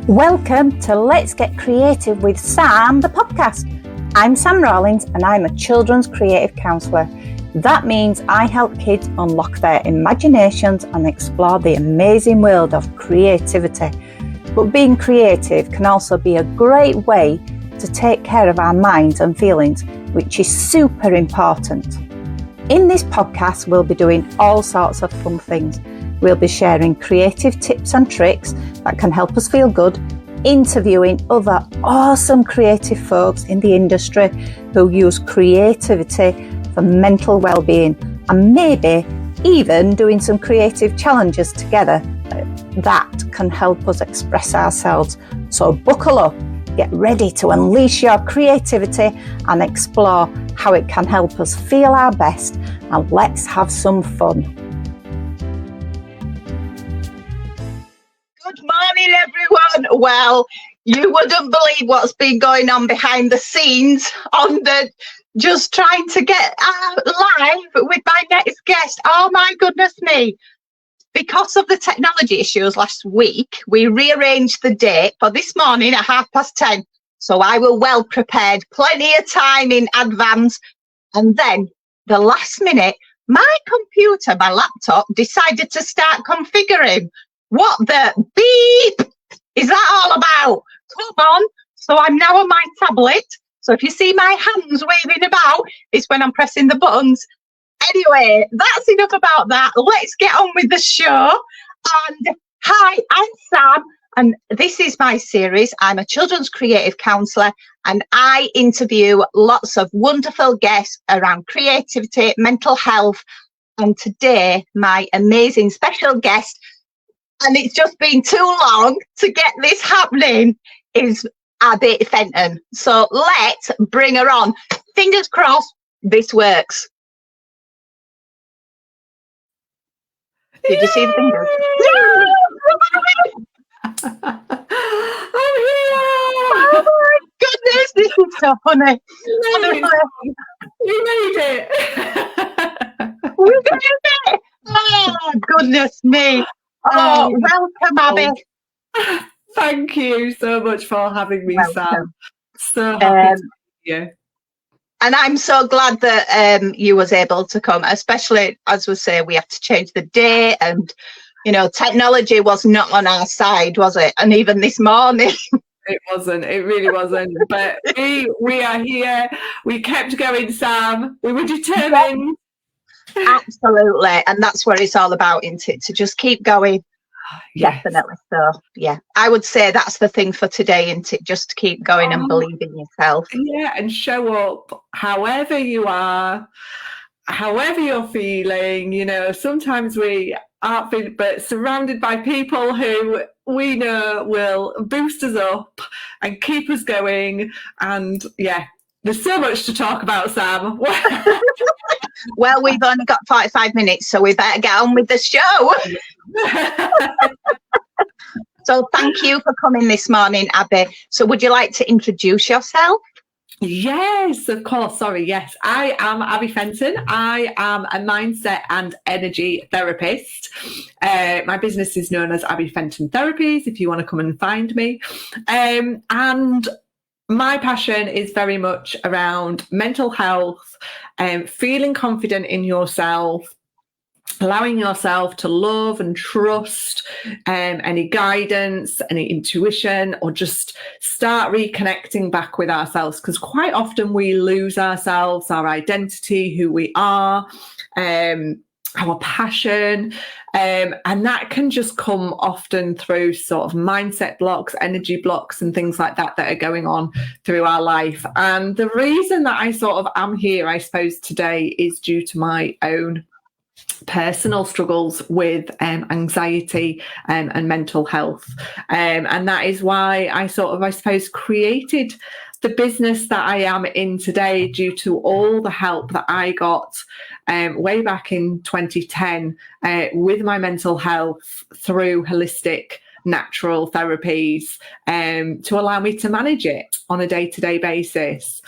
Welcome to Let's Get Creative with Sam, the podcast. I'm Sam Rawlins and I'm a children's creative counsellor. That means I help kids unlock their imaginations and explore the amazing world of creativity. But being creative can also be a great way to take care of our minds and feelings, which is super important. In this podcast, we'll be doing all sorts of fun things. We'll be sharing creative tips and tricks that can help us feel good, interviewing other awesome creative folks in the industry who use creativity for mental well-being, and maybe even doing some creative challenges together that can help us express ourselves. So buckle up, get ready to unleash your creativity and explore how it can help us feel our best, and let's have some fun. Good morning, everyone. Well, you wouldn't believe what's been going on behind the scenes on the just trying to get live with my next guest. Oh my goodness me. Because of the technology issues last week, we rearranged the date for this morning at 10:30. So I will well prepared, plenty of time in advance. And then the last minute, my computer, my laptop, decided to start configuring. What the beep is that all about? Come on. So I'm now on my tablet. So if you see my hands waving about, it's when I'm pressing the buttons. Anyway, that's enough about that. Let's get on with the show. And hi, I'm Sam, and this is my series. I'm a children's creative counsellor, and I interview lots of wonderful guests around creativity, mental health. And today, my amazing special guest, and it's just been too long to get this happening, is Abi Fenton. So let's bring her on. Fingers crossed, this works. Did you see the fingers? I'm here! Oh my goodness, this is so funny. You made it! We did it! Oh, goodness me. Oh, welcome, Abi. Thank you so much for having me, Welcome. Sam. So happy to be here. And I'm so glad that you was able to come, especially, as we say, we have to change the day, and, you know, technology was not on our side, was it? And even this morning. It wasn't. It really wasn't. But we are here. We kept going, Sam. We were determined. Absolutely. And that's what it's all about, isn't it? To just keep going. Yes. Definitely. So, yeah, I would say that's the thing for today, isn't it? Just keep going and believe in yourself. Yeah, and show up however you are, however you're feeling. You know, sometimes we aren't feeling, but surrounded by people who we know will boost us up and keep us going. And yeah, there's so much to talk about, Sam. Well, we've only got 45 minutes, so we better get on with the show. So thank you for coming this morning, Abi. So would you like to introduce yourself? Yes, of course. Sorry. Yes, I am Abi Fenton. I am a mindset and energy therapist. My business is known as Abi Fenton Therapies, if you want to come and find me. And my passion is very much around mental health, feeling confident in yourself, allowing yourself to love and trust any guidance, any intuition, or just start reconnecting back with ourselves, because quite often we lose ourselves, our identity, who we are, our passion, and that can just come often through sort of mindset blocks, energy blocks, and things like that are going on through our life. And the reason that I sort of am here, I suppose, today is due to my own personal struggles with anxiety and mental health, and that is why I sort of, I suppose, created the business that I am in today, due to all the help that I got way back in 2010 with my mental health through holistic natural therapies to allow me to manage it on a day-to-day basis.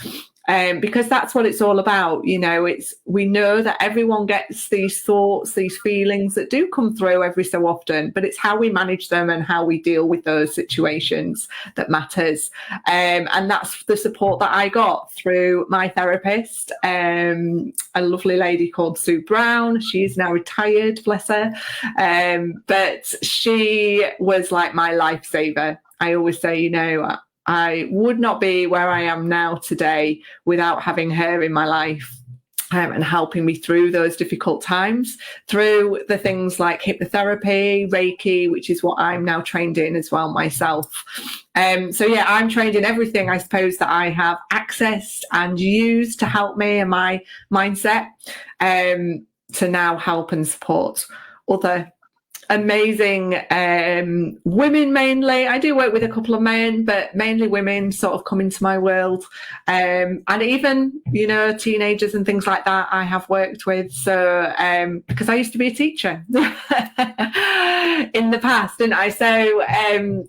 because that's what it's all about. We know that everyone gets these thoughts, these feelings that do come through every so often, but it's how we manage them and how we deal with those situations that matters. And that's the support that I got through my therapist, a lovely lady called Sue Brown. She's now retired, bless her. But she was like my lifesaver. I always say, I would not be where I am now today without having her in my life, and helping me through those difficult times, through the things like hypnotherapy, Reiki, which is what I'm now trained in as well myself. So yeah, I'm trained in everything, I suppose, that I have accessed and used to help me and my mindset, to now help and support other amazing women mainly. I do work with a couple of men, but mainly women sort of come into my world. And even, teenagers and things like that I have worked with. So because I used to be a teacher in the past, didn't I? So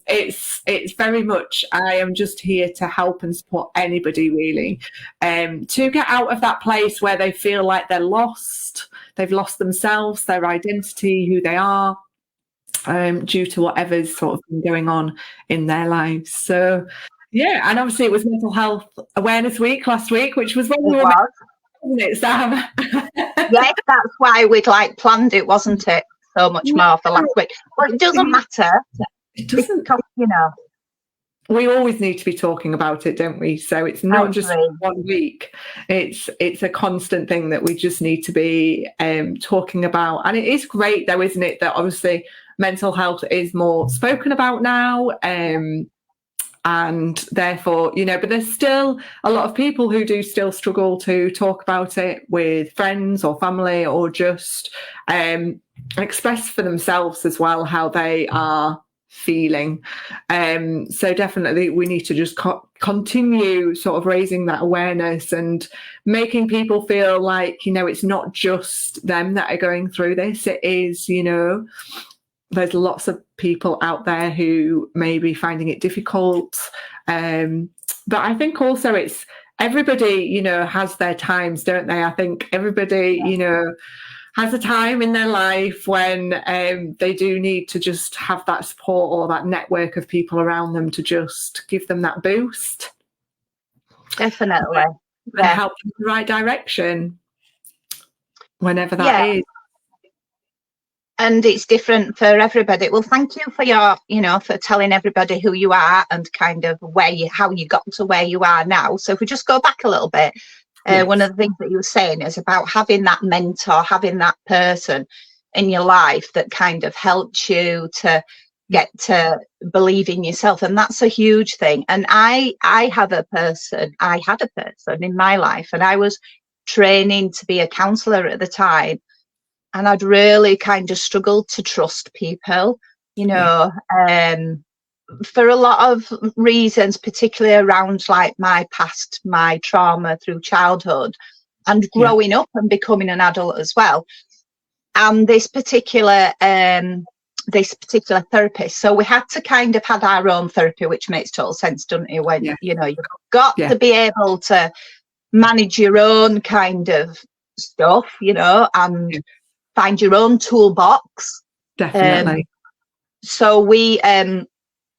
it's very much, I am just here to help and support anybody really, to get out of that place where they feel like they're lost. They've lost themselves, their identity, who they are, due to whatever's sort of been going on in their lives. So, yeah, and obviously it was Mental Health Awareness Week last week, which was when we were, wasn't it, Sam? Yes, that's why we'd planned it, wasn't it? So much more for last week. But it doesn't matter. It doesn't. Because, we always need to be talking about it, don't we? So it's not just 1 week. It's a constant thing that we just need to be talking about. And it is great, though, isn't it, that obviously mental health is more spoken about now. And therefore, but there's still a lot of people who do still struggle to talk about it with friends or family, or just express for themselves as well how they are feeling. So definitely we need to just continue sort of raising that awareness and making people feel like, it's not just them that are going through this. It is, there's lots of people out there who may be finding it difficult. But I think also it's everybody, has their times, don't they? I think everybody, has a time in their life when they do need to just have that support or that network of people around them to just give them that boost. Definitely. And help them in the right direction, whenever that is. And it's different for everybody. Well, thank you for your, for telling everybody who you are and kind of how you got to where you are now. So if we just go back a little bit, yes. One of the things that you were saying is about having that mentor, having that person in your life that kind of helped you to get to believe in yourself. And that's a huge thing. And I had a person in my life, and I was training to be a counsellor at the time. And I'd really kind of struggled to trust people, for a lot of reasons, particularly around my past, my trauma through childhood and growing up and becoming an adult as well. And this particular therapist, so we had to kind of have our own therapy, which makes total sense, doesn't it? When, you've got to be able to manage your own kind of stuff, and find your own toolbox. Definitely.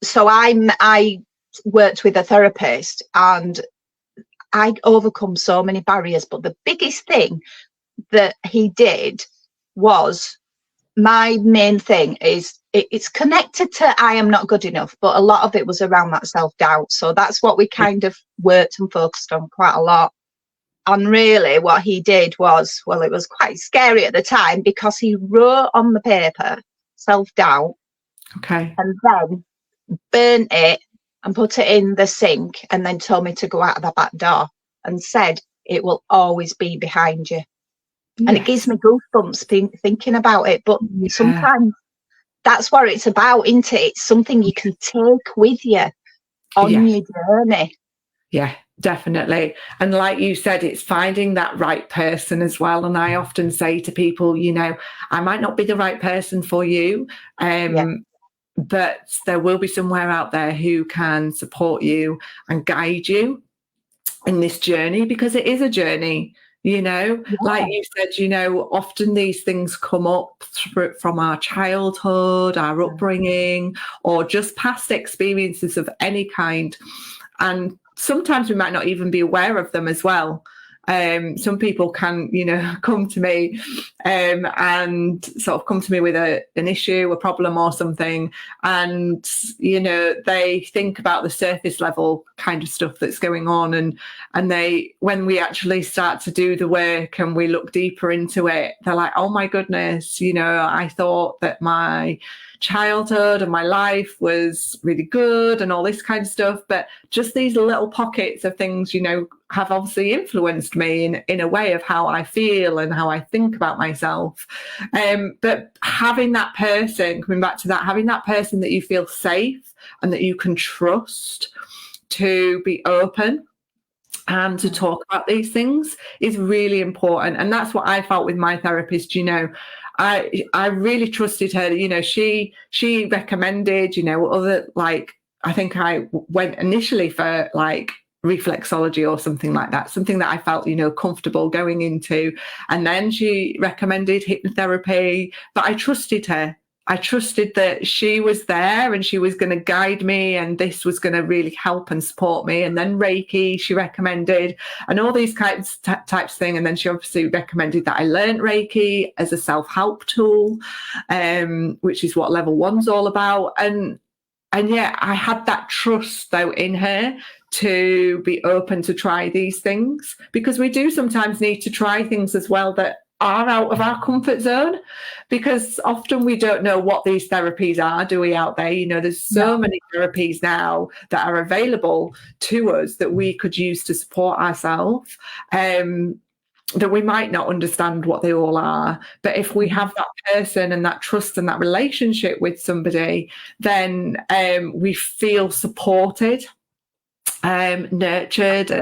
So I worked with a therapist, and I overcome so many barriers. But the biggest thing that he did was, my main thing is it's connected to I am not good enough, but a lot of it was around that self-doubt. So that's what we kind of worked and focused on quite a lot. And really what he did was, well, it was quite scary at the time, because he wrote on the paper self-doubt, and then burnt it and put it in the sink, and then told me to go out of the back door and said, it will always be behind you. Yes. And it gives me goosebumps thinking about it. But sometimes that's what it's about, isn't it? It's something you can take with you on your journey. Yeah, definitely. And like you said, it's finding that right person as well. And I often say to people, I might not be the right person for you, but there will be somewhere out there who can support you and guide you. in this journey, because it is a journey. Like you said, often these things come up from our childhood, our upbringing, or just past experiences of any kind. And sometimes we might not even be aware of them as well. Some people can, come to me and sort of come to me with an issue, a problem or something. And, they think about the surface level kind of stuff that's going on. And when we actually start to do the work and we look deeper into it, they're like, oh my goodness, I thought that my childhood and my life was really good and all this kind of stuff, but just these little pockets of things, have obviously influenced me in a way of how I feel and how I think about myself. But having that person, coming back to that, having that person that you feel safe and that you can trust to be open and to talk about these things is really important. And that's what I felt with my therapist. I really trusted her. She recommended, other, like, I think I went initially for like reflexology or something like that, something that I felt, comfortable going into. And then she recommended hypnotherapy, but I trusted her. I trusted that she was there and she was going to guide me, and this was going to really help and support me. And then Reiki, she recommended, and all these types of thing. And then she obviously recommended that I learned Reiki as a self-help tool, which is what level 1's all about. And yeah, I had that trust though in her to be open to try these things, because we do sometimes need to try things as well that are out of our comfort zone, because often we don't know what these therapies are, do we, out there? There's so many therapies now that are available to us that we could use to support ourselves, that we might not understand what they all are. But if we have that person and that trust and that relationship with somebody, then we feel supported, nurtured,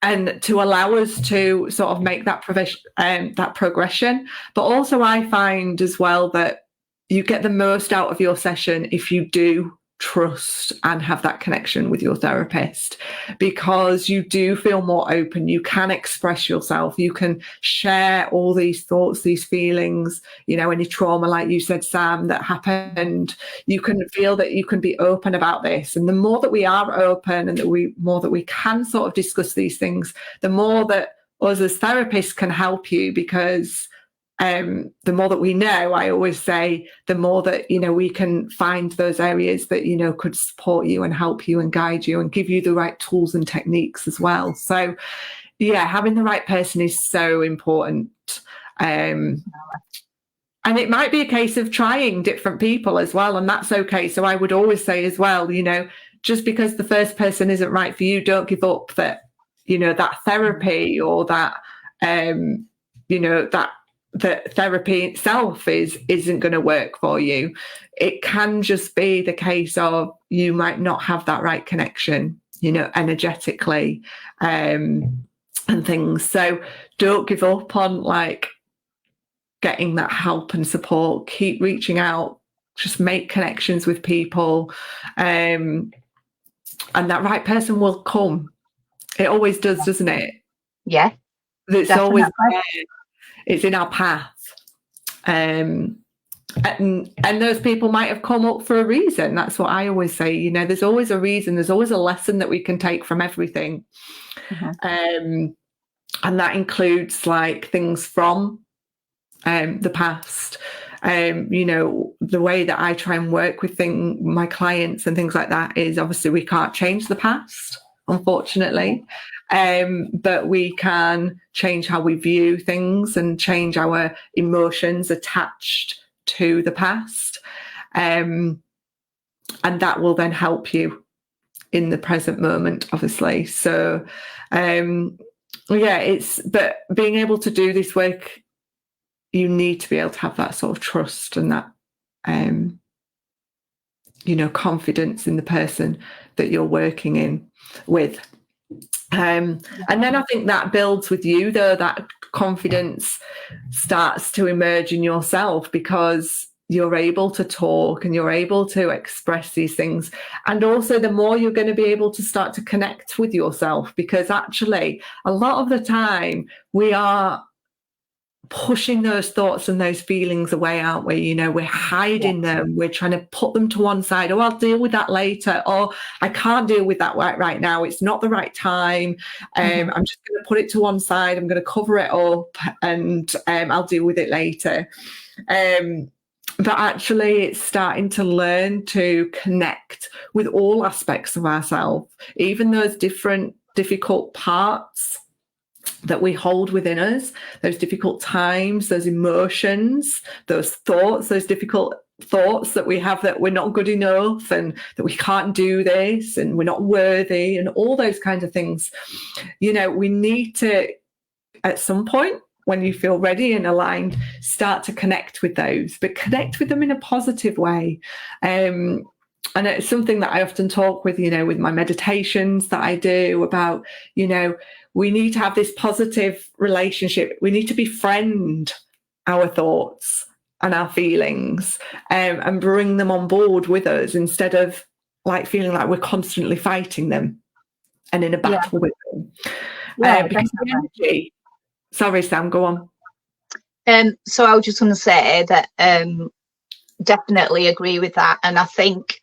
and to allow us to sort of make that progression. But also I find as well that you get the most out of your session if you do trust and have that connection with your therapist, because you do feel more open. You can express yourself. You can share all these thoughts, these feelings, any trauma, like you said, Sam, that happened. You can feel that you can be open about this. And the more that we are open and more that we can sort of discuss these things, the more that us as therapists can help you, because the more that we know, I always say, the more that, we can find those areas that, could support you and help you and guide you and give you the right tools and techniques as well. So, yeah, having the right person is so important. And it might be a case of trying different people as well, and that's okay. So I would always say as well, just because the first person isn't right for you, don't give up that, that therapy or that, that therapy itself isn't going to work for you. It can just be the case of you might not have that right connection, energetically, and things. So don't give up on like getting that help and support. Keep reaching out, just make connections with people, and that right person will come. It always does, doesn't it? Yeah, it's definitely. Always there. It's in our path. And those people might have come up for a reason. That's what I always say. There's always a reason. There's always a lesson that we can take from everything. And that includes like things from the past. The way that I try and work with my clients and things like that is, obviously we can't change the past, unfortunately. But we can change how we view things and change our emotions attached to the past. And that will then help you in the present moment, obviously. So, but being able to do this work, you need to be able to have that sort of trust and that, confidence in the person that you're working with. And then I think that builds with you, though, that confidence starts to emerge in yourself, because you're able to talk and you're able to express these things. And also the more you're going to be able to start to connect with yourself, because actually a lot of the time we are pushing those thoughts and those feelings away, aren't we? You know, we're hiding them. We're trying to put them to one side. Oh, I'll deal with that later. Or I can't deal with that right now. It's not the right time. I'm just going to put it to one side. I'm going to cover it up and I'll deal with it later. But actually it's starting to learn to connect with all aspects of ourselves, even those different difficult parts that we hold within us, those difficult times, those emotions, those thoughts, those difficult thoughts that we have, that we're not good enough and that we can't do this and we're not worthy and all those kinds of things. You know, we need to, at some point, when you feel ready and aligned, start to connect with those, but connect with them in a positive way. And it's something that I often talk with, you know, with my meditations that I do about, you know, we need to have this positive relationship. We need to befriend our thoughts and our feelings and bring them on board with us, instead of like feeling like we're constantly fighting them and in a battle with them. Because the energy. Sorry, Sam, go on. So I was just going to say that definitely agree with that. And I think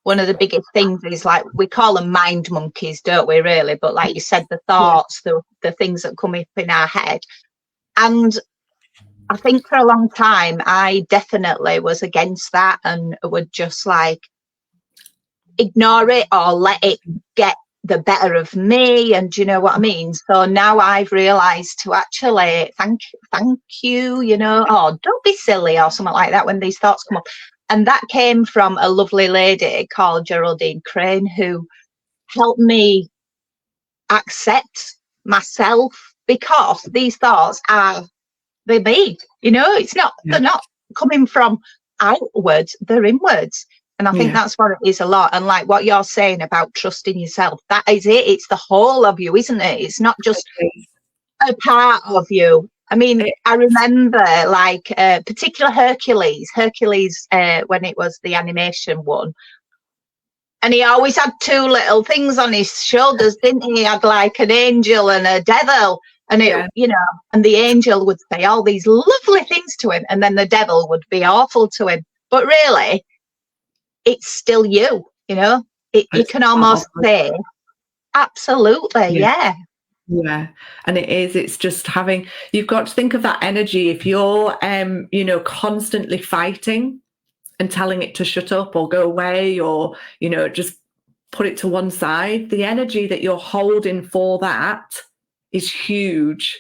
one of the biggest things is, like, we call them mind monkeys, don't we, really? But like you said, the thoughts, the things that come up in our head. And I think for a long time, I definitely was against that and would just like ignore it or let it get the better of me. And do you know what I mean? So now I've realized to actually thank you, you know, or don't be silly or something like that when these thoughts come up. And that came from a lovely lady called Geraldine Crane, who helped me accept myself, because these thoughts they're me, you know, they're not coming from outwards, they're inwards. And I think that's what it is a lot. And like what you're saying about trusting yourself, that is it. It's the whole of you, isn't it? It's not just a part of you. I mean, I remember like particular Hercules, when it was the animation one. And he always had two little things on his shoulders, didn't he? He had like an angel and a devil. And it, you know, and the angel would say all these lovely things to him, and then the devil would be awful to him. But really, it's still you, you know, you can almost say, absolutely, yeah. And it's just you've got to think of that energy. If you're, you know, constantly fighting and telling it to shut up or go away, or, you know, just put it to one side, the energy that you're holding for that is huge.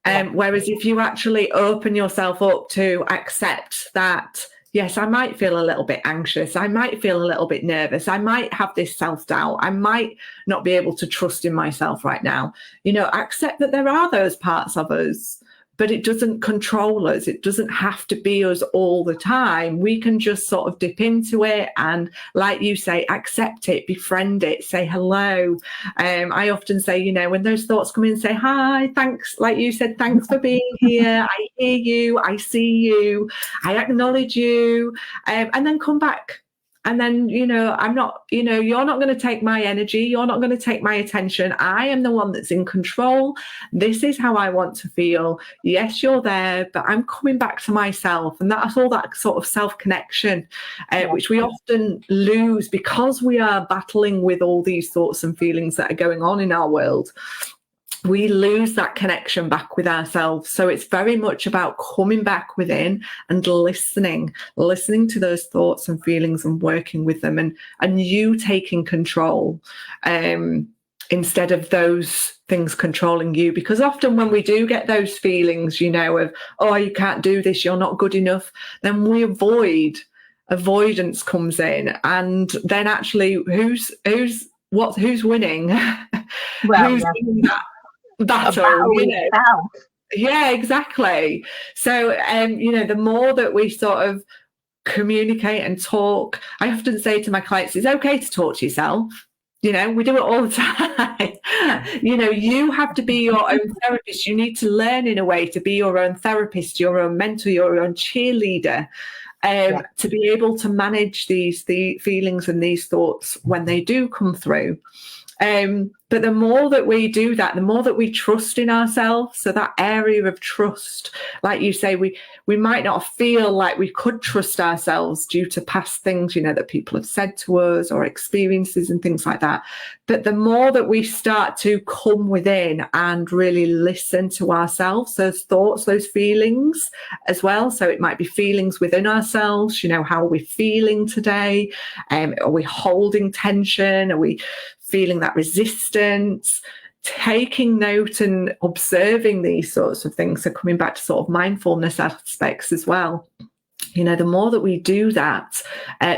Whereas if you actually open yourself up to accept that, yes, I might feel a little bit anxious. I might feel a little bit nervous. I might have this self-doubt. I might not be able to trust in myself right now. You know, accept that there are those parts of us, but it doesn't control us. It doesn't have to be us all the time. We can just sort of dip into it and, like you say, accept it, befriend it, say hello. I often say, you know, when those thoughts come in, say, hi, thanks. Like you said, thanks for being here. I hear you. I see you. I acknowledge you. And then come back. And then, you know, I'm not, you know, you're not going to take my energy. You're not going to take my attention. I am the one that's in control. This is how I want to feel. Yes, you're there, but I'm coming back to myself. And that's all that sort of self-connection, which we often lose because we are battling with all these thoughts and feelings that are going on in our world. We lose that connection back with ourselves. So it's very much about coming back within and listening to those thoughts and feelings and working with them, and you taking control instead of those things controlling you. Because often when we do get those feelings, you know, of, oh, you can't do this, you're not good enough, then we avoidance comes in. And then actually who's winning? Well, who's winning that battle, you know? Yeah, exactly. So you know, the more that we sort of communicate and talk, I often say to my clients, it's okay to talk to yourself. You know, we do it all the time. You know, you have to be your own therapist. You need to learn in a way to be your own therapist, your own mentor, your own cheerleader. to be able to manage the feelings and these thoughts when they do come through. But the more that we do that, the more that we trust in ourselves. So that area of trust, like you say, we might not feel like we could trust ourselves due to past things, that people have said to us or experiences and things like that. But the more that we start to come within and really listen to ourselves, those thoughts, those feelings as well. So it might be feelings within ourselves, how are we feeling today? Are we holding tension? Are we feeling that resistance? Taking note and observing these sorts of things. So coming back to sort of mindfulness aspects as well. The more that we do that,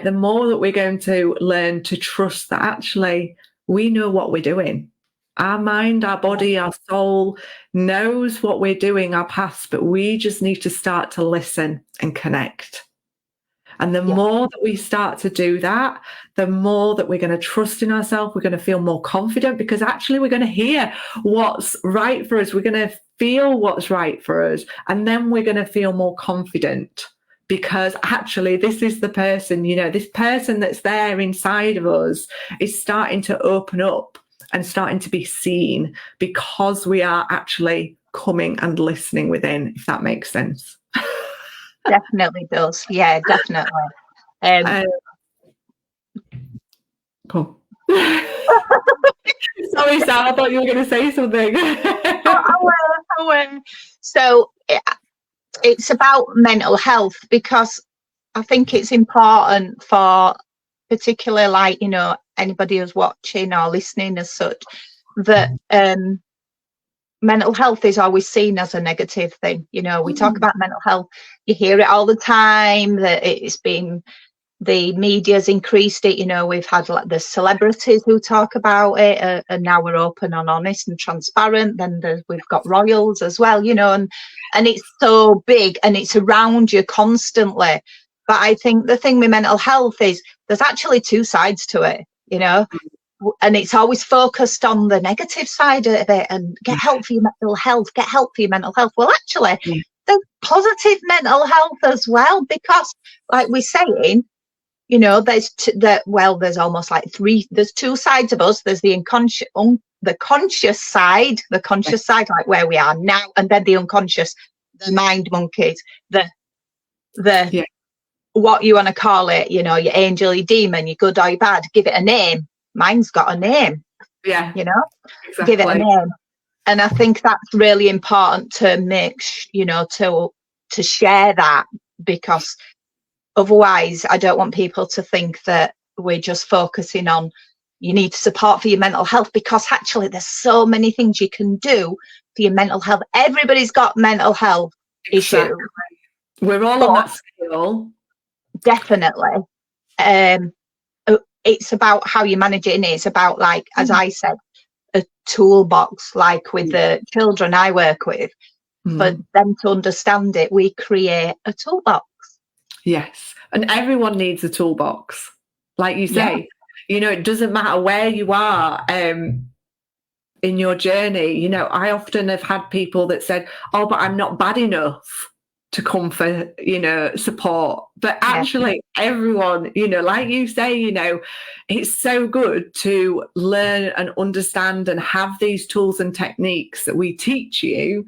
the more that we're going to learn to trust that actually we know what we're doing. Our mind, our body, our soul knows what we're doing, our past, but we just need to start to listen and connect. And the more that we start to do that, the more that we're going to trust in ourselves. We're going to feel more confident because actually we're going to hear what's right for us. We're going to feel what's right for us. And then we're going to feel more confident because actually this is the person, this person that's there inside of us is starting to open up and starting to be seen because we are actually coming and listening within, if that makes sense. Definitely does. Yeah, definitely. Cool. Sorry, Sam, I thought you were going to say something. I will. So it's about mental health because I think it's important for particularly like, anybody who's watching or listening as such, that mental health is always seen as a negative thing. We talk about mental health, you hear it all the time, that the media's increased it. We've had like the celebrities who talk about it, and now we're open and honest and transparent. Then we've got royals as well, and it's so big and it's around you constantly. But I think the thing with mental health is there's actually two sides to it, and it's always focused on the negative side of it and get help for your mental health, Well, actually, there's positive mental health as well, because like we're saying, there's almost like there's two sides of us. There's the conscious side, like where we are now, and then the unconscious, the mind monkeys, the what you want to call it, your angel, your demon, your good or your bad, give it a name. Mine's got a name, exactly. Give it a name. And I think that's really important to make, to share that, because otherwise I don't want people to think that we're just focusing on you need support for your mental health, because actually there's so many things you can do for your mental health. Everybody's got mental health issues. We're all on that scale. Definitely. It's about how you manage it, and it's about, like, as I said, a toolbox, like with the children I work with. For them to understand it, we create a toolbox. Yes. And everyone needs a toolbox. Like you say, it doesn't matter where you are in your journey. I often have had people that said, oh, but I'm not bad enough to come for support. But actually everyone, like you say, it's so good to learn and understand and have these tools and techniques that we teach you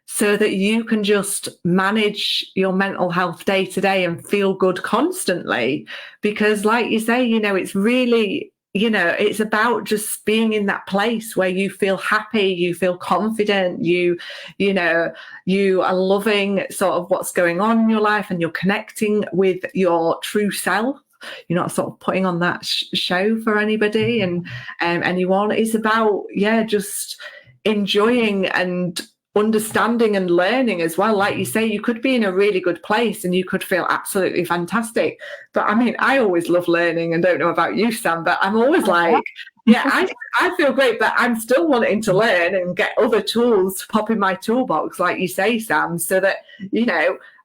so that you can just manage your mental health day to day and feel good constantly. Because like you say, it's really, it's about just being in that place where you feel happy, you feel confident, you are loving sort of what's going on in your life, and you're connecting with your true self. You're not sort of putting on that show for anybody and anyone. It's about, just enjoying and understanding and learning as well. Like you say, you could be in a really good place and you could feel absolutely fantastic. But I mean, I always love learning, and don't know about you, Sam, but I'm always like, I feel great, but I'm still wanting to learn and get other tools to pop in my toolbox, like you say, Sam, so that,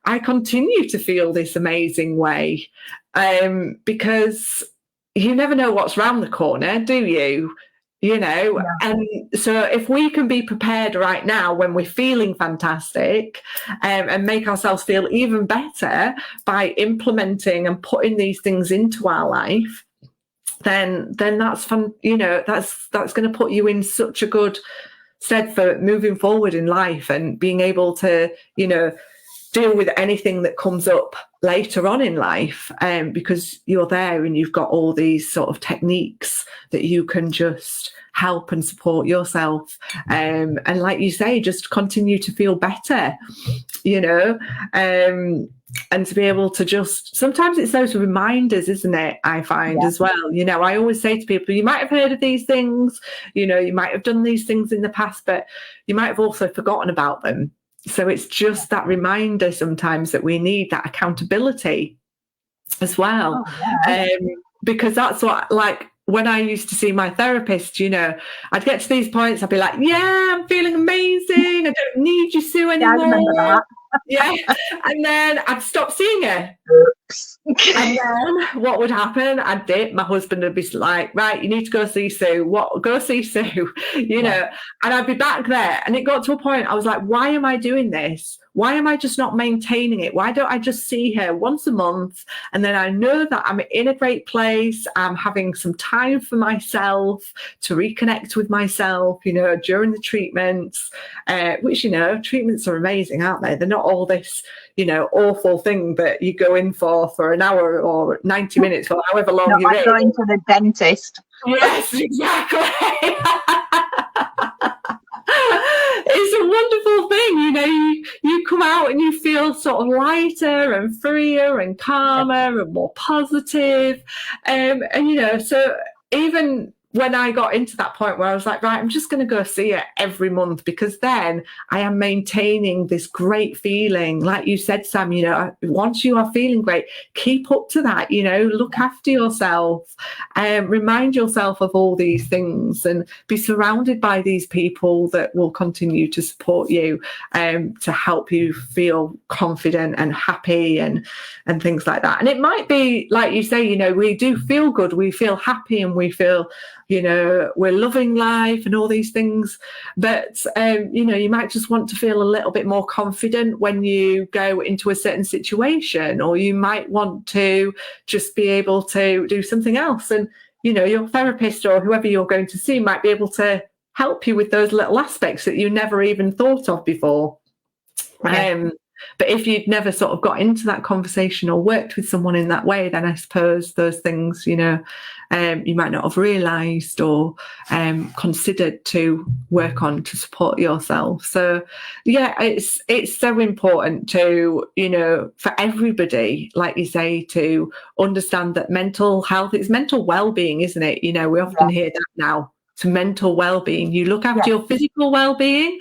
I continue to feel this amazing way. Because you never know what's round the corner, do you? And so if we can be prepared right now when we're feeling fantastic, and make ourselves feel even better by implementing and putting these things into our life, then that's fun. That's going to put you in such a good stead for moving forward in life and being able to deal with anything that comes up later on in life, because you're there and you've got all these sort of techniques that you can just help and support yourself, and like you say, just continue to feel better, and to be able to just, sometimes it's those reminders, isn't it? I find as well, I always say to people, you might have heard of these things, you might have done these things in the past, but you might have also forgotten about them. So it's just that reminder sometimes that we need, that accountability as well. Because that's what, like, when I used to see my therapist, I'd get to these points, I'd be like, yeah, I'm feeling amazing. I don't need you, Sue, anymore. I remember that. Yeah. And then I'd stop seeing her. And then what would happen? I'd dip. My husband would be like, right, you need to go see Sue. Go see Sue, and I'd be back there. And it got to a point, I was like, why am I doing this? Why am I just not maintaining it? Why don't I just see her once a month? And then I know that I'm in a great place. I'm having some time for myself to reconnect with myself, during the treatments, which, treatments are amazing, aren't they? They're not all this, awful thing that you go in for an hour or 90 minutes or however long you're like going to the dentist. Yes, exactly. It's a wonderful thing, you come out and you feel sort of lighter and freer and calmer and more positive. And so even when I got into that point where I was like, right, I'm just going to go see her every month, because then I am maintaining this great feeling. Like you said, Sam, once you are feeling great, keep up to that, look after yourself, and remind yourself of all these things, and be surrounded by these people that will continue to support you, to help you feel confident and happy and things like that. And it might be, like you say, we do feel good, we feel happy, and we feel, we're loving life and all these things. But, you might just want to feel a little bit more confident when you go into a certain situation, or you might want to just be able to do something else. And, your therapist or whoever you're going to see might be able to help you with those little aspects that you never even thought of before. But if you'd never sort of got into that conversation or worked with someone in that way, then I suppose those things, you might not have realised or considered to work on to support yourself. So, it's so important to, for everybody, like you say, to understand that mental health is mental well-being, isn't it? We often hear that now. To mental well-being, you look after your physical well-being.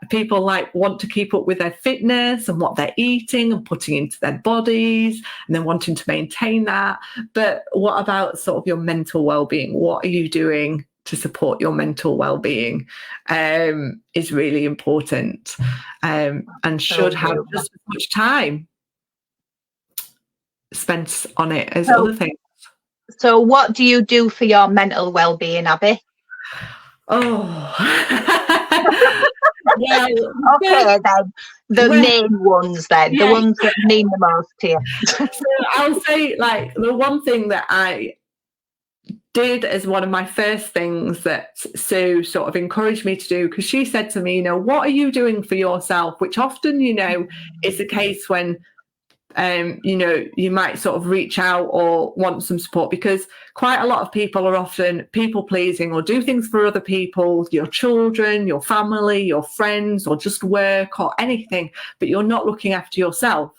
People want to keep up with their fitness and what they're eating and putting into their bodies, and then wanting to maintain that. But what about sort of your mental well-being? What are you doing to support your mental well-being? Is really important, and should have just as much time spent on it as other things. So what do you do for your mental well-being, Abi? Oh. Okay, then. The main ones, then. The ones that mean the most to you. So I'll say, the one thing that I did as one of my first things that Sue sort of encouraged me to do, because she said to me, what are you doing for yourself? Which often, is the case when you might sort of reach out or want some support, because quite a lot of people are often people pleasing or do things for other people, your children, your family, your friends, or just work or anything, but you're not looking after yourself.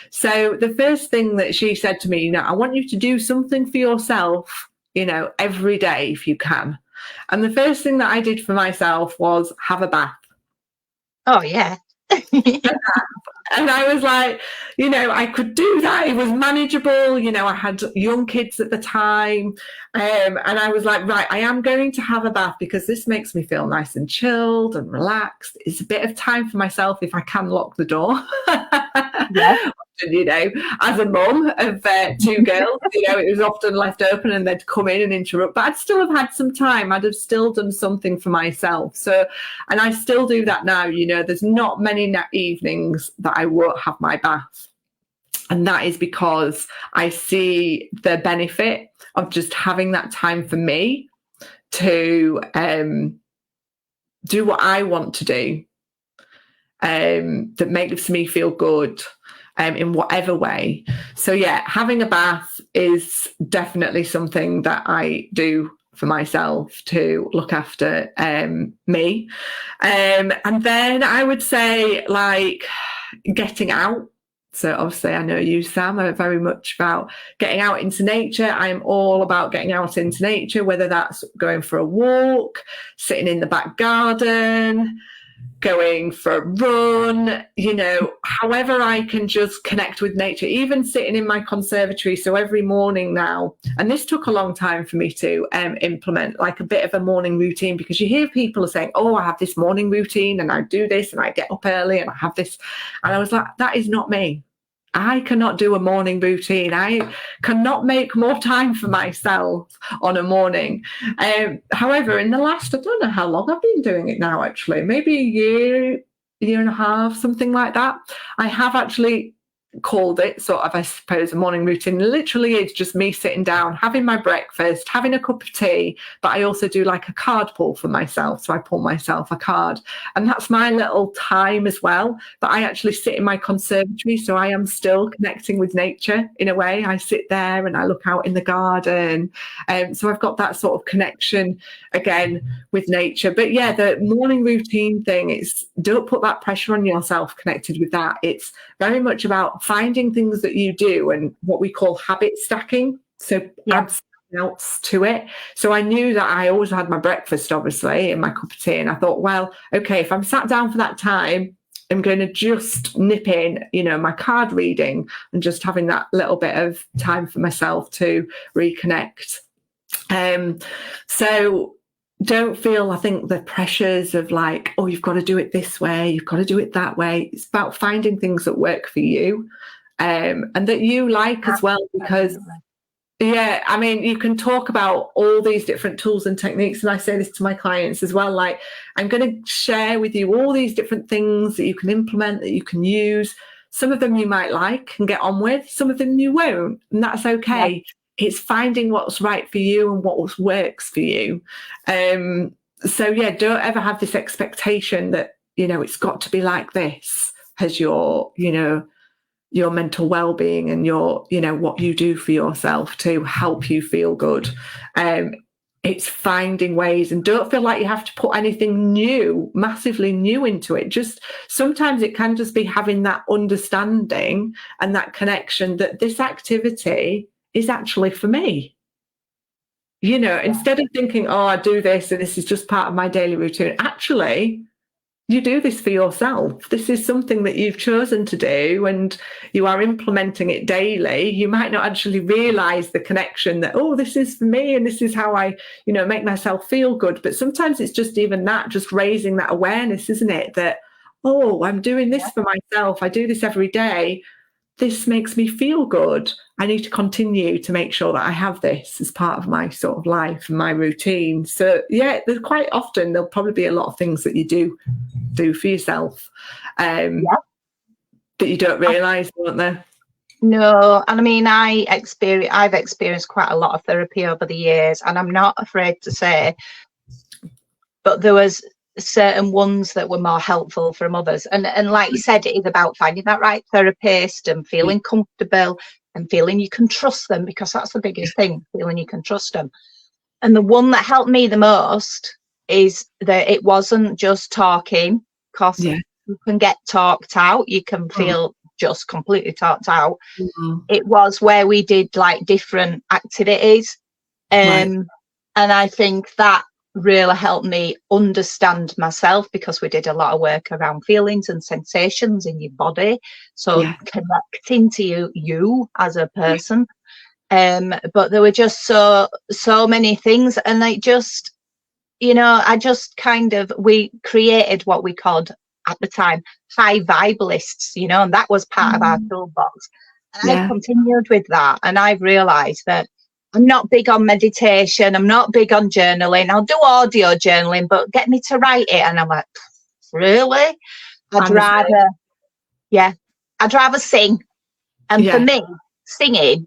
So the first thing that she said to me, I want you to do something for yourself, every day if you can. And the first thing that I did for myself was have a bath. Oh, yeah. And I was like, I could do that. It was manageable. I had young kids at the time. And I was like, right, I am going to have a bath because this makes me feel nice and chilled and relaxed. It's a bit of time for myself if I can lock the door. you know, as a mum of 2 girls, you know, it was often left open and they'd come in and interrupt, but I'd still have had some time. I'd have still done something for myself. So, and I still do that now, you know, there's not many evenings that I won't have my bath. And that is because I see the benefit of just having that time for me to do what I want to do, that makes me feel good in whatever way. So yeah, having a bath is definitely something that I do for myself to look after me. And then I would say like getting out. So obviously I know you, Sam, are very much about getting out into nature. I'm all about getting out into nature, whether that's going for a walk, sitting in the back garden, going for a run, you know, however I can just connect with nature, even sitting in my conservatory. So every morning now, and this took a long time for me to implement like a bit of a morning routine, because you hear people saying, oh, I have this morning routine and I do this and I get up early and I have this. And I was like, that is not me. I cannot do a morning routine. I cannot make more time for myself on a morning. However, in the last, I don't know how long I've been doing it now, actually, maybe a year and a half, something like that. I have actually called it sort of, I suppose, a morning routine. Literally, it's just me sitting down, having my breakfast, having a cup of tea, but I also do like a card pull for myself. So I pull myself a card, and that's my little time as well. But I actually sit in my conservatory, so I am still connecting with nature in a way. I sit there and I look out in the garden. So I've got that sort of connection again with nature. But yeah, the morning routine thing, it's don't put that pressure on yourself connected with that. It's very much about finding things that you do and what we call habit stacking. So add something else to it. So I knew that I always had my breakfast, obviously, in my cup of tea. And I thought, well, okay, if I'm sat down for that time, I'm going to just nip in, you know, my card reading and just having that little bit of time for myself to reconnect. So don't feel, I think, the pressures of like, oh, you've got to do it this way, you've got to do it that way. It's about finding things that work for you and that you like as well, because yeah, I mean, you can talk about all these different tools and techniques, and I say this to my clients as well, like I'm going to share with you all these different things that you can implement, that you can use. Some of them you might like and get on with, some of them you won't, and that's okay. It's finding what's right for you and what works for you. So yeah, don't ever have this expectation that, you know, it's got to be like this as your, you know, your mental well-being and your, you know, what you do for yourself to help you feel good. It's finding ways, and don't feel like you have to put anything new, massively new into it. Just sometimes it can just be having that understanding and that connection that this activity is actually for me. You know, instead of thinking, oh, I do this and this is just part of my daily routine. Actually, you do this for yourself. This is something that you've chosen to do and you are implementing it daily. You might not actually realize the connection that, oh, this is for me and this is how I, you know, make myself feel good. But sometimes it's just even that, just raising that awareness, isn't it? That, oh, I'm doing this for myself. I do this every day. This makes me feel good. I need to continue to make sure that I have this as part of my sort of life and my routine. So yeah, there's quite often there'll probably be a lot of things that you do for yourself that you don't realise, won't there? No, and I mean, I've experienced quite a lot of therapy over the years, and I'm not afraid to say, but there was certain ones that were more helpful from others. And like you said, it is about finding that right therapist and feeling comfortable and feeling you can trust them, because that's the biggest thing, feeling you can trust them. And the one that helped me the most is that it wasn't just talking, because you can get talked out, you can feel just completely talked out. It was where we did like different activities, and I think that really helped me understand myself, because we did a lot of work around feelings and sensations in your body, so connecting to you as a person. But there were just so many things, and I just, you know, we created what we called at the time, high vibe lists, you know, and that was part of our toolbox. And I've continued with that, and I've realised that I'm not big on meditation. I'm not big on journaling. I'll do audio journaling, but get me to write it. And I'm like, really? I'd rather sing. And for me, singing,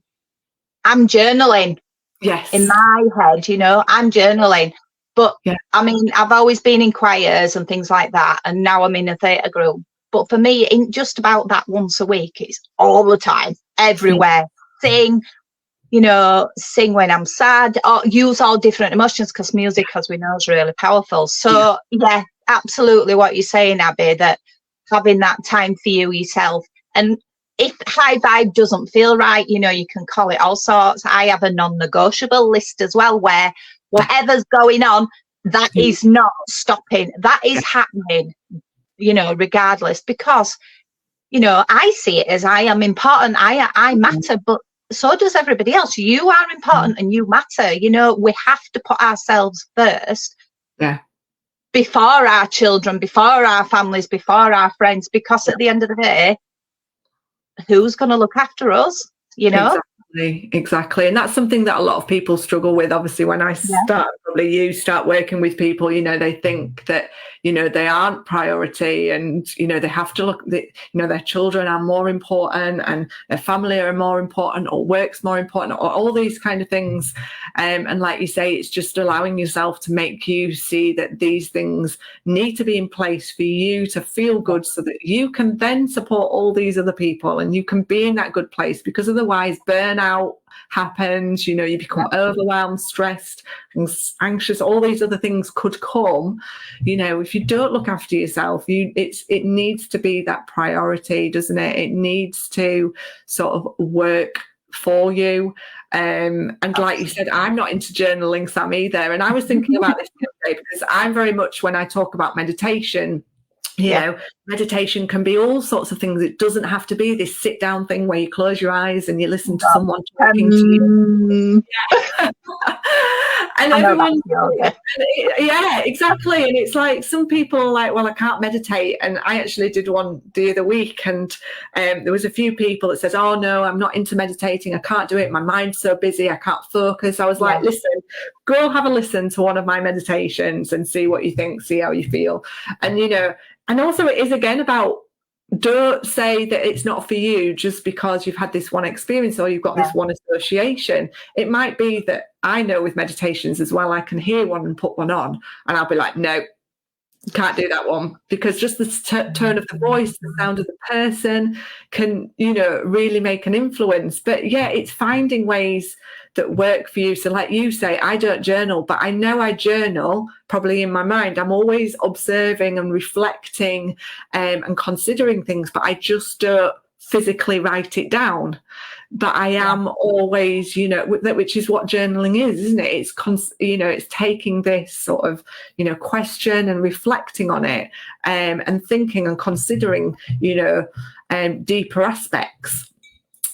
I'm journaling. Yes. In my head, you know, I'm journaling. But I mean, I've always been in choirs and things like that. And now I'm in a theatre group. But for me, it ain't just about that once a week. It's all the time, everywhere. Sing, you know, sing when I'm sad, or use all different emotions, because music, as we know, is really powerful. So, yeah, absolutely what you're saying, Abby, that having that time for you yourself. And if high vibe doesn't feel right, you know, you can call it all sorts. I have a non-negotiable list as well, where whatever's going on, that is not stopping. That is happening, you know, regardless, because, you know, I see it as I am important. I matter, but so does everybody else. You are important and you matter. You know, we have to put ourselves first. Yeah. Before our children, before our families, before our friends, because at the end of the day, who's going to look after us, you know? Exactly. And that's something that a lot of people struggle with. Obviously, when I start, probably you start working with people, you know, they think that, you know, they aren't priority, and, you know, they have to look that, you know, their children are more important and their family are more important, or work's more important, or all these kind of things. And like you say, it's just allowing yourself to make you see that these things need to be in place for you to feel good, so that you can then support all these other people and you can be in that good place, because otherwise burnout happens, you know, you become overwhelmed, stressed, anxious, all these other things could come, you know, if you don't look after yourself. It needs to be that priority, doesn't it? It needs to sort of work for you. And like you said, I'm not into journaling, Sam, either. And I was thinking about this the other day, because I'm very much, when I talk about meditation, you know, meditation can be all sorts of things. It doesn't have to be this sit down thing where you close your eyes and you listen to someone talking to you. And everyone, exactly. And it's like, some people are like, well, I can't meditate. And I actually did one the other week, and there was a few people that says, oh no, I'm not into meditating, I can't do it, my mind's so busy, I can't focus. I was like, listen, go have a listen to one of my meditations and see what you think, see how you feel. And, you know, and also it is again about, don't say that it's not for you just because you've had this one experience or you've got this one association. It might be that, I know with meditations as well, I can hear one and put one on and I'll be like, no, can't do that one, because just the tone of the voice, the sound of the person can, you know, really make an influence. But yeah, it's finding ways that work for you. So like you say, I don't journal, but I know I journal probably in my mind. I'm always observing and reflecting and considering things, but I just don't physically write it down. But I am always, you know, which is what journaling is, isn't it? It's, you know, it's taking this sort of, you know, question and reflecting on it, and thinking and considering, you know, deeper aspects.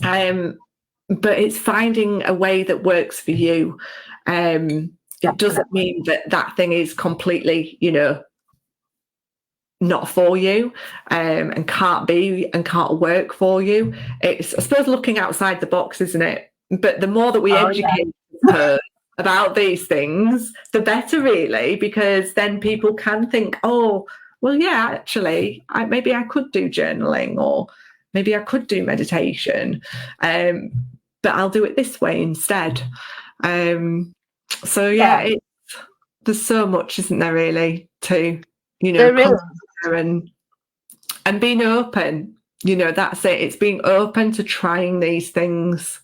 But it's finding a way that works for you. It doesn't mean that that thing is completely, you know, not for you, and can't be and can't work for you. It's, I suppose, looking outside the box, isn't it? But the more that we educate her about these things, the better, really, because then people can think, oh, well, yeah, actually, maybe I could do journaling, or maybe I could do meditation, but I'll do it this way instead. So yeah, there's so much, isn't there, really, to, you know, and being open, you know, that's it. It's being open to trying these things,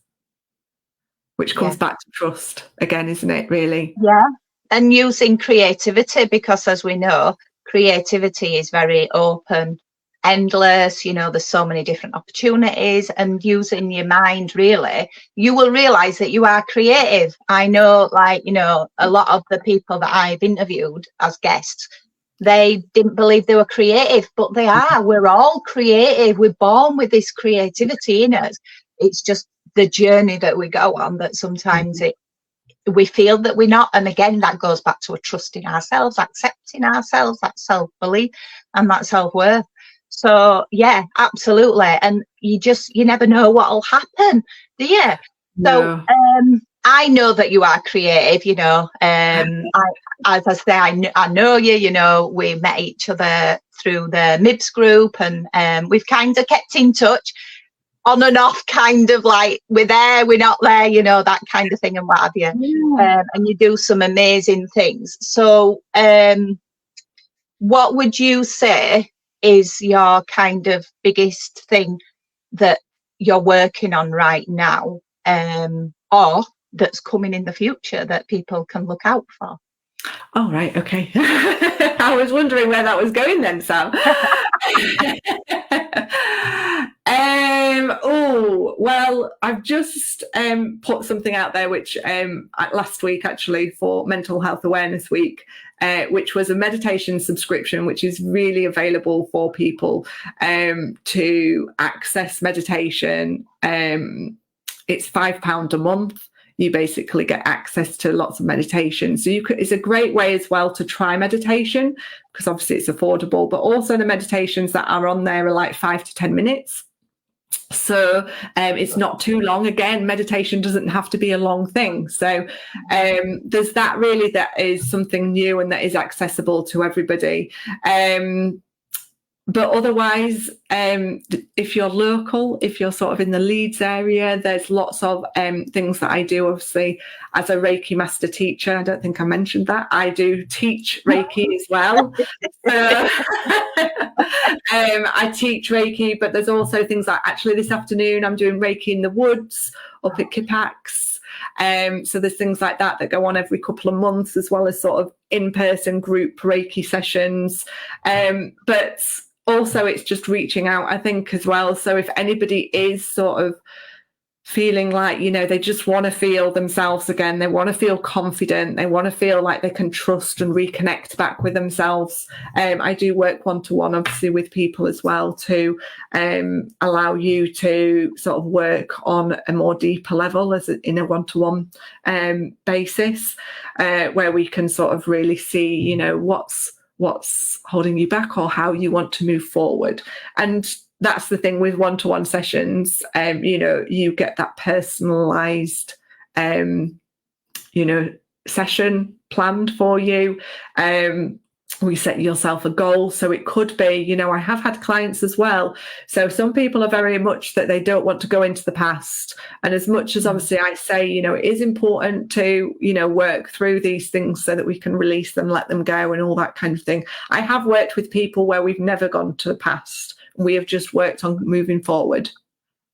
which comes back to trust again, isn't it, really? Yeah. And using creativity, because as we know, creativity is very open, endless, you know, there's so many different opportunities, and using your mind, really, you will realize that you are creative. I know, like, you know, a lot of the people that I've interviewed as guests, they didn't believe they were creative, but they are. We're all creative. We're born with this creativity in us. It's just the journey that we go on that sometimes we feel that we're not. And again, that goes back to a trust in ourselves, accepting ourselves, that self-belief and that self-worth. So yeah, absolutely. And you never know what'll happen, do you? No. So I know that you are creative, you know. As I say, I know you, you know, we met each other through the MIBS group, and we've kind of kept in touch on and off, kind of like we're there, we're not there, you know, that kind of thing and what have you. Yeah. And you do some amazing things. So what would you say is your kind of biggest thing that you're working on right now, or that's coming in the future that people can look out for? Oh, right. Okay. I was wondering where that was going then, Sam. Oh, well, I've just put something out there, which last week, actually, for Mental Health Awareness Week, which was a meditation subscription, which is really available for people to access meditation. It's £5 a month. You basically get access to lots of meditation. So it's a great way as well to try meditation, because obviously it's affordable, but also the meditations that are on there are like 5 to 10 minutes. So it's not too long. Again, meditation doesn't have to be a long thing. So there's that, really, that is something new and that is accessible to everybody. But otherwise, if you're local, if you're sort of in the Leeds area, there's lots of things that I do, obviously, as a Reiki Master Teacher. I don't think I mentioned that. I do teach Reiki as well. So, I teach Reiki, but there's also things like, actually, this afternoon, I'm doing Reiki in the woods up at Kipax. So there's things like that go on every couple of months, as well as sort of in-person group Reiki sessions. But also, it's just reaching out, I think, as well. So if anybody is sort of feeling like, you know, they just want to feel themselves again, they want to feel confident, they want to feel like they can trust and reconnect back with themselves, I do work one-to-one, obviously, with people as well, to allow you to sort of work on a more deeper level in a one-to-one basis, where we can sort of really see, you know, what's holding you back or how you want to move forward. And that's the thing with one-to-one sessions, you know, you get that personalized, you know, session planned for you. We set yourself a goal. So it could be, you know, I have had clients as well. So some people are very much that they don't want to go into the past. And as much as obviously I say, you know, it is important to, you know, work through these things so that we can release them, let them go and all that kind of thing. I have worked with people where we've never gone to the past. We have just worked on moving forward,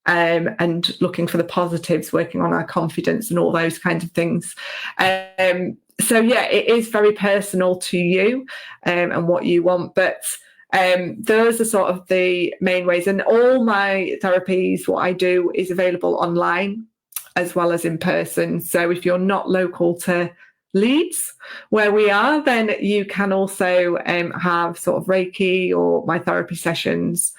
and looking for the positives, working on our confidence and all those kinds of things. So yeah, it is very personal to you, and what you want, but those are sort of the main ways. And all my therapies, what I do, is available online as well as in person. So if you're not local to Leeds, where we are, then you can also have sort of Reiki or my therapy sessions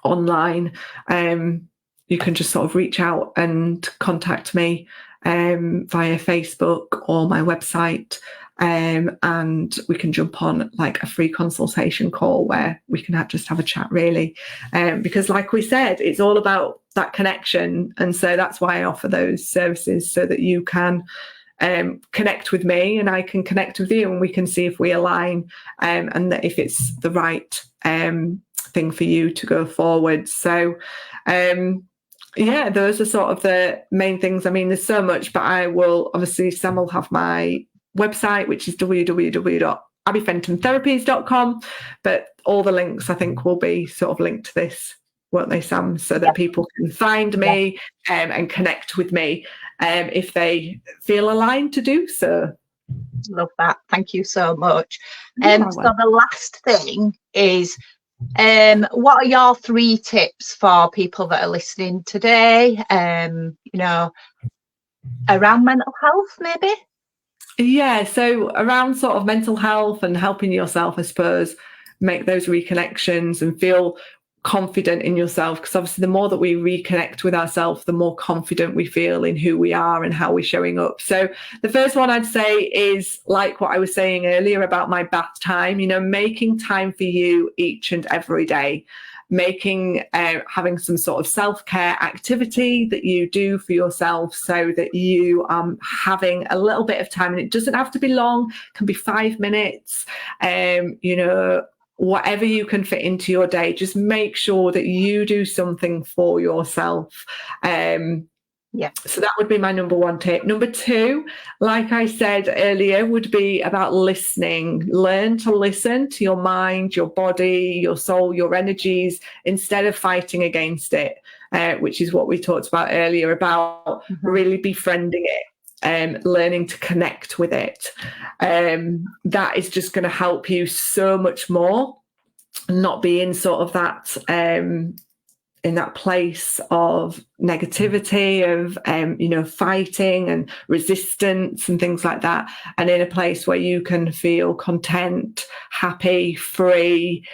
online. You can just sort of reach out and contact me via Facebook or my website, and we can jump on like a free consultation call where we can just have a chat, really, because like we said, it's all about that connection. And so that's why I offer those services, so that you can connect with me and I can connect with you, and we can see if we align, and that if it's the right thing for you to go forward. So yeah, those are sort of the main things. I mean, there's so much, but I will obviously, Sam will have my website, which is www.abifentontherapies.com, but all the links, I think, will be sort of linked to this, won't they, Sam, so that people can find me and connect with me if they feel aligned to do so. Love that. Thank you so much. So the last thing is, what are your 3 tips for people that are listening today, you know, around mental health, maybe? Yeah, so around sort of mental health and helping yourself, I suppose, make those reconnections and feel confident in yourself, because obviously the more that we reconnect with ourselves, the more confident we feel in who we are and how we're showing up. So the first one I'd say is like what I was saying earlier about my bath time, making time for you each and every day, having some sort of self-care activity that you do for yourself, so that you having a little bit of time, and it doesn't have to be long, it can be 5 minutes, whatever you can fit into your day. Just make sure that you do something for yourself. So that would be my number one tip. Number two, like I said earlier, would be about listening. Learn to listen to your mind, your body, your soul, your energies, instead of fighting against it, which is what we talked about earlier, about really befriending it. Learning to connect with it. That is just going to help you so much more, not be in sort of that in that place of negativity, of fighting and resistance and things like that, and in a place where you can feel content, happy, free,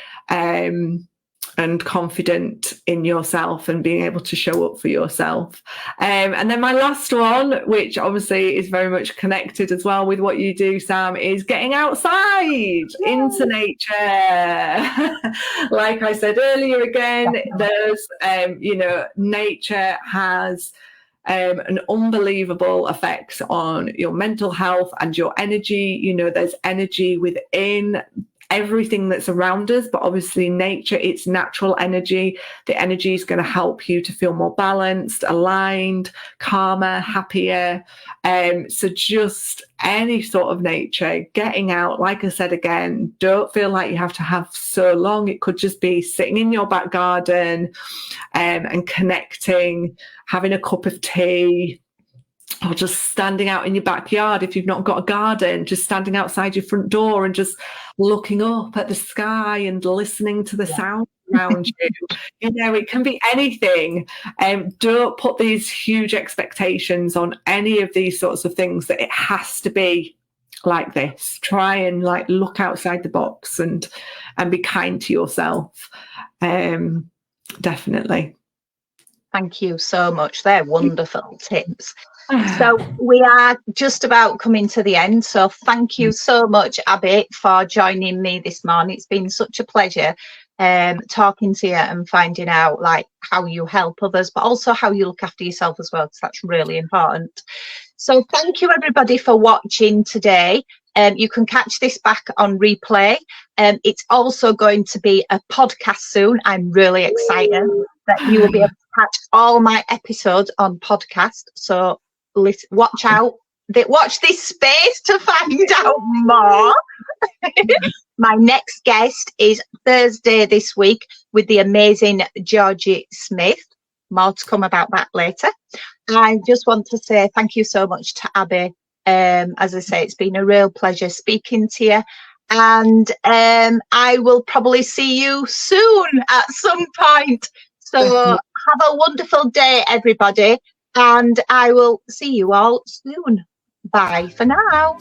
and confident in yourself and being able to show up for yourself. And then my last one, which obviously is very much connected as well with what you do, Sam, is getting outside into nature. Like I said earlier, again, there's, nature has an unbelievable effect on your mental health and your energy. There's energy within everything that's around us, but obviously nature, it's natural energy. The energy is going to help you to feel more balanced, aligned, calmer, happier. So just any sort of nature, getting out, like I said, again, don't feel like you have to have so long. It could just be sitting in your back garden and connecting, having a cup of tea, or just standing out in your backyard. If you've not got a garden, just standing outside your front door and just looking up at the sky and listening to the sound around you. It can be anything. Don't put these huge expectations on any of these sorts of things, that it has to be like this. Try and look outside the box and be kind to yourself. Definitely. Thank you so much. They're wonderful tips. So we are just about coming to the end. So thank you so much, Abi, for joining me this morning. It's been such a pleasure talking to you and finding out how you help others, but also how you look after yourself as well, because that's really important. So thank you, everybody, for watching today. You can catch this back on replay. It's also going to be a podcast soon. I'm really excited that you will be able to catch all my episodes on podcast. So watch out. Watch this space to find out more. My next guest is Thursday this week with the amazing Georgie Smith. More to come about that later. I just want to say thank you so much to Abi. As I say, it's been a real pleasure speaking to you. And I will probably see you soon at some point. So have a wonderful day, everybody. And I will see you all soon. Bye for now.